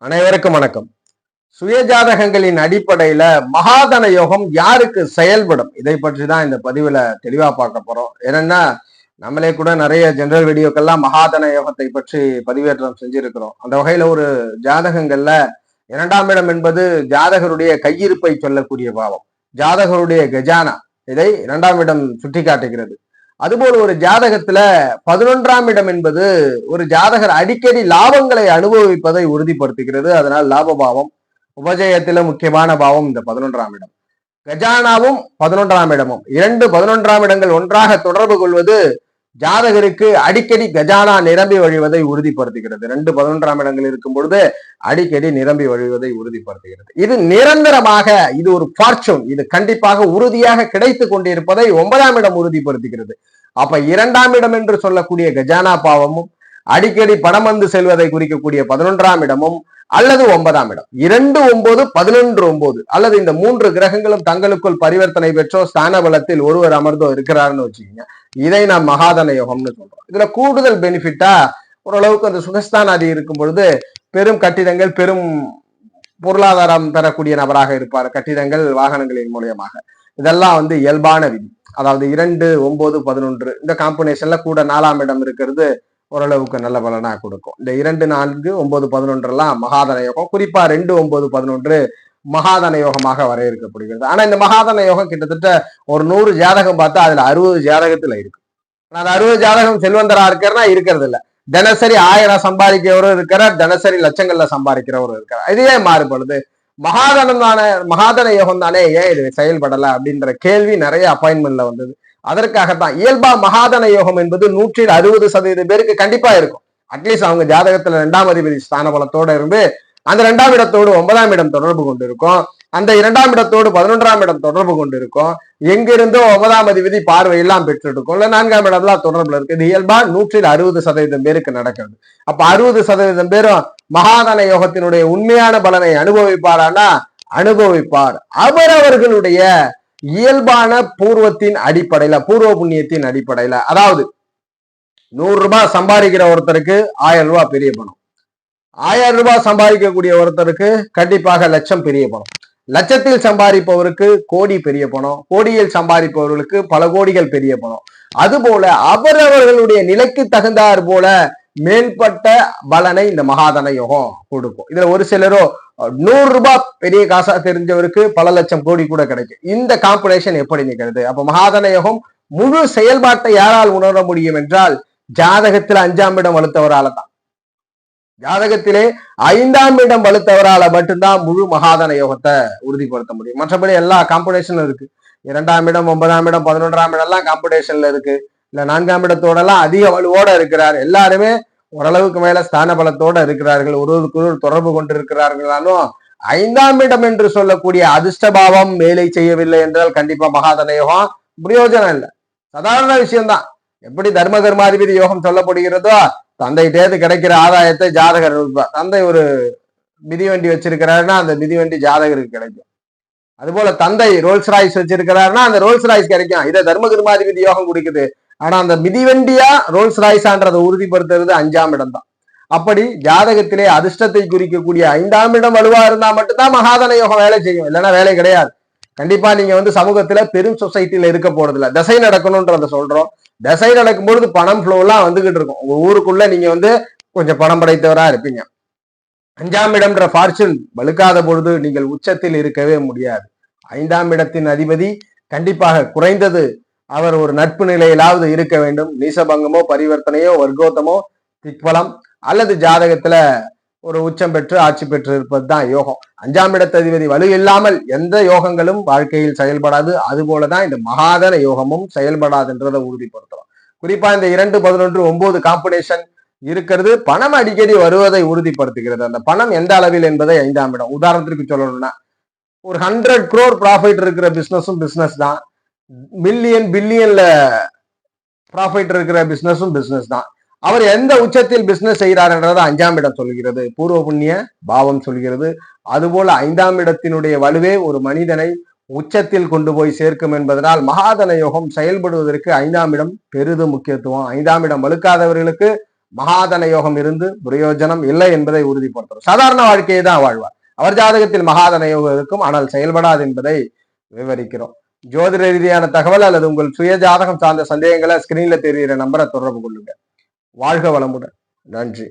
அனைவருக்கும் வணக்கம். சுயஜாதகங்களின் அடிப்படையில மகாதன யோகம் யாருக்கு செயல்படும், இதை பற்றி தான் இந்த பதிவுல தெளிவா பார்க்க போறோம். ஏன்னா நம்மளே கூட நிறைய ஜெனரல் வீடியோக்கெல்லாம் மகாதன யோகத்தை பற்றி பதிவேற்றம் செஞ்சிருக்கிறோம். அந்த வகையில ஒரு ஜாதகங்கள்ல 2ஆம் இடம் என்பது ஜாதகருடைய கையிருப்பை சொல்லக்கூடிய பாவம், ஜாதகருடைய கஜானா, இதை 2ஆம் இடம் சுட்டி காட்டுகிறது. அதுபோல ஒரு ஜாதகத்துல 11ஆம் இடம் என்பது ஒரு ஜாதகர் அடிக்கடி லாபங்களை அனுபவிப்பதை உறுதிப்படுத்துகிறது. அதனால் லாபபாவம், உபஜயத்தில முக்கியமான பாவம் இந்த 11ஆம் இடம். கஜானாவும் 11ஆம் இடமும், இரண்டு 11ஆம் இடங்கள் ஒன்றாக தொடர்பு கொள்வது ஜாதகருக்கு அடிக்கடி கஜானா நிரம்பி வழிவதை உறுதிப்படுத்துகிறது. 11ஆம் இடங்கள் இருக்கும் பொழுது அடிக்கடி நிரம்பி வழிவதை உறுதிப்படுத்துகிறது. இது நிரந்தரமாக, இது ஒரு ஃபார்ச்சூன், இது கண்டிப்பாக உறுதியாக கிடைத்து கொண்டிருப்பதை 9ஆம் இடம் உறுதிப்படுத்துகிறது. அப்ப 2ஆம் இடம் என்று சொல்லக்கூடிய கஜானா பாவமும், அடிக்கடி பணம் வந்து செல்வதை குறிக்கக்கூடிய 11ஆம் இடமும், அல்லது 9ஆம் இடம், 2 9 11 9, அல்லது இந்த 3 கிரகங்களும் தங்களுக்குள் பரிவர்த்தனை பெற்றோ ஸ்தான பலத்தில் ஒருவர் அமர்ந்தோ இருக்கிறாருன்னு வச்சுக்கோங்க, இதை நாம் மகாதன யோகம்னு சொல்றோம். இதுல கூடுதல் பெனிஃபிட்டா ஓரளவுக்கு அந்த சுகஸ்தானாதி இருக்கும் பொழுது பெரும் கட்டிடங்கள், பெரும் பொருளாதாரம் தரக்கூடிய நபராக இருப்பார். கட்டிடங்கள், வாகனங்களின் மூலியமாக, இதெல்லாம் இயல்பான விதி. அதாவது 2 9 11 இந்த காம்பினேஷன்ல கூட 4ஆம் இடம் இருக்கிறது ஓரளவுக்கு நல்ல பலனா கொடுக்கும். இந்த 2 4 9 11 எல்லாம் மகாதன யோகம். குறிப்பா 2 9 11 மகாதன யோகமாக வரையறுக்கப்படுகிறது. ஆனா இந்த மகாதன யோகம் கிட்டத்தட்ட ஒரு 100 ஜாதகம் பார்த்தா அதுல 60 ஜாதகத்துல இருக்கு. அந்த 60 ஜாதகம் செல்வந்தரா இருக்கிறனா இருக்கிறது இல்ல. தினசரி 1000 சம்பாதிக்கிறவரும் இருக்கிறார், தினசரி லட்சங்கள்ல சம்பாதிக்கிறவரும் இருக்கிறார். இதே மாறுபடுது. மகாதன யோகம் தானே, ஏன் இது செயல்படல அப்படின்ற கேள்வி நிறைய அப்பாயின்மெண்ட்ல வந்தது. அதற்காகத்தான் இயல்பா மகாதன யோகம் என்பது 160% பேருக்கு கண்டிப்பா இருக்கும். அட்லீஸ்ட் அவங்க ஜாதகத்துல 2ஆம் அதிபதி ஸ்தான பலத்தோட இருந்து அந்த 2ஆம் இடத்தோடு 9ஆம் இடம் தொடர்பு கொண்டிருக்கும், அந்த 2ஆம் இடத்தோடு 11ஆம் இடம் தொடர்பு கொண்டிருக்கும், எங்கிருந்தோ 9ஆம் அதிபதி பார்வை எல்லாம் பெற்றிருக்கும், இல்ல 4ஆம் இடம்லாம் தொடர்புல இருக்கு. இது இயல்பா 160% பேருக்கு நடக்கிறது. அப்ப 60% பேரும் மகாதன யோகத்தினுடைய உண்மையான பலனை அனுபவிப்பாரானா அனுபவிப்பார். அவரவர்களுடைய இயல்பான பூர்வத்தின் அடிப்படையில, பூர்வ புண்ணியத்தின் அடிப்படையில. அதாவது 100 ரூபாய் சம்பாதிக்கிற ஒருத்தருக்கு 1000 ரூபாய் பெரிய பணம், 1000 ரூபாய் சம்பாதிக்கக்கூடிய ஒருத்தருக்கு கண்டிப்பாக லட்சம் பெரிய பணம், லட்சத்தில் சம்பாதிப்பவருக்கு கோடி பெரிய பணம், கோடியில் சம்பாதிப்பவர்களுக்கு பல கோடிகள் பெரிய பணம். அதுபோல அவரவர்களுடைய நிலைக்கு தகுந்தார் போல மேல்பட்ட பலனை இந்த மகாதன யோகம் கொடுக்கும். இதுல ஒரு சிலரோ 100 ரூபாய் பெரிய காசா தெரிஞ்சவருக்கு பல லட்சம் கோடி கூட கிடைக்கும். இந்த காம்பினேஷன் எப்படி நிகழ்து? அப்ப மகாதன யோகம் முழு செயல்பாட்டை யாரால் உணர முடியும் என்றால் ஜாதகத்தில் 5ஆம் இடம் வலுத்தவரால தான். ஜாதகத்திலே 5ஆம் இடம் வலுத்தவரால மட்டும்தான் முழு மகாதன யோகத்தை உறுதிப்படுத்த முடியும். மற்றபடி எல்லா காம்பினேஷனும் இருக்கு. 2ஆம் இடம், 9ஆம் இடம், 11ஆம் இடம் எல்லாம் காம்பினேஷன்ல இருக்கு. இல்ல 4ஆம் இடத்தோட எல்லாம் அதிக வலுவோட இருக்கிறார். எல்லாருமே ஓரளவுக்கு மேல ஸ்தான பலத்தோட இருக்கிறார்கள், ஒருவருக்கு தொடர்பு கொண்டிருக்கிறார்களாலும் 5ஆம் இடம் என்று சொல்லக்கூடிய அதிர்ஷ்டபாவம் வேலை செய்யவில்லை என்றால் கண்டிப்பா மகாதன யோகம் பிரயோஜனம் இல்லை. சாதாரண விஷயம்தான். எப்படி தர்ம கர்மாதிபதி யோகம் சொல்லப்படுகிறதோ, தந்தை தேர்ந்து கிடைக்கிற ஆதாயத்தை ஜாதகர், தந்தை ஒரு மிதிவண்டி வச்சிருக்கிறாருன்னா அந்த மிதிவண்டி ஜாதகருக்கு கிடைக்கும். அதுபோல தந்தை ரோல்ஸ் ராய்ஸ் வச்சிருக்கிறாருன்னா அந்த ரோல்ஸ் ராய்ஸ் கிடைக்கும். இதை தர்ம கர்மாதிபதி யோகம் குடிக்குது. ஆனா அந்த மிதிவண்டியா ரோல்ஸ் ராய்ஸான்றதை உறுதிப்படுத்துறது 5ஆம் இடம் தான். அப்படி ஜாதகத்திலே அதிர்ஷ்டத்தை குறிக்கக்கூடிய 5ஆம் இடம் வலுவா இருந்தா மட்டும்தான் மகாதன யோகம் வேலை செய்யும், இல்லைன்னா வேலை கிடையாது. கண்டிப்பா நீங்க சமூகத்துல பெரும் சொசைட்டில இருக்க போறது இல்லை. தசை நடக்கணும்ன்றத சொல்றோம். தசை நடக்கும் பொழுது பணம் ஃப்ளோ எல்லாம் வந்துகிட்டு இருக்கும். உங்க ஊருக்குள்ள நீங்க கொஞ்சம் பணம் படைத்தவரா இருப்பீங்க. 5ஆம் இடம்ன்ற ஃபார்ச்சூன் வலுக்காத பொழுது நீங்கள் உச்சத்தில் இருக்கவே முடியாது. 5ஆம் இடத்தின் அதிபதி கண்டிப்பாக குறைந்தது அவர் ஒரு நட்பு நிலையிலாவது இருக்க வேண்டும். நீசபங்கமோ, பரிவர்த்தனையோ, வர்க்கோத்தமோ, திக்பலம், அல்லது ஜாதகத்துல ஒரு உச்சம் பெற்று ஆட்சி பெற்று இருப்பதுதான் யோகம். 5ஆம் இடத்ததிபதி வலு இல்லாமல் எந்த யோகங்களும் வாழ்க்கையில் செயல்படாது. அதுபோலதான் இந்த மகாதன யோகமும் செயல்படாதுன்றதை உறுதிப்படுத்துறோம். குறிப்பா இந்த 2 11 9 காம்பினேஷன் இருக்கிறது பணம் அடிக்கடி வருவதை உறுதிப்படுத்துகிறது. அந்த பணம் எந்த அளவில் என்பதை 5ஆம் இடம். உதாரணத்திற்கு சொல்லணும்னா ஒரு 100 crore ப்ராஃபிட் இருக்கிற பிசினஸும் பிசினஸ் தான், மில்லியன் பில்லியன்ல ப்ராஃபிட் இருக்கிற பிசினஸும் பிசினஸ் தான். அவர் எந்த உச்சத்தில் பிசினஸ் செய்கிறார் என்றதை 5ஆம் இடம் சொல்கிறது, பூர்வ புண்ணிய பாவம் சொல்கிறது. அதுபோல 5ஆம் இடத்தினுடைய வலுவே ஒரு மனிதனை உச்சத்தில் கொண்டு போய் சேர்க்கும் என்பதனால் மகாதன யோகம் செயல்படுவதற்கு 5ஆம் இடம் பெரிதும் முக்கியத்துவம். 5ஆம் இடம் வலுக்காதவர்களுக்கு மகாதன யோகம் இருந்து பிரயோஜனம் இல்லை என்பதை உறுதிப்படுத்துறோம். சாதாரண வாழ்க்கையை தான் வாழ்வார். அவர் ஜாதகத்தில் மகாதன யோகம் இருக்கும், ஆனால் செயல்படாது என்பதை விவரிக்கிறோம். ஜோதிட ரீதியான தகவல் அல்லது உங்கள் சுய ஜாதகம் சார்ந்த சந்தேகங்களை ஸ்கிரீன்ல தெரிகிற நம்பரை தொடர்பு கொள்ளுங்க. வாழ்க வளமுடன். நன்றி.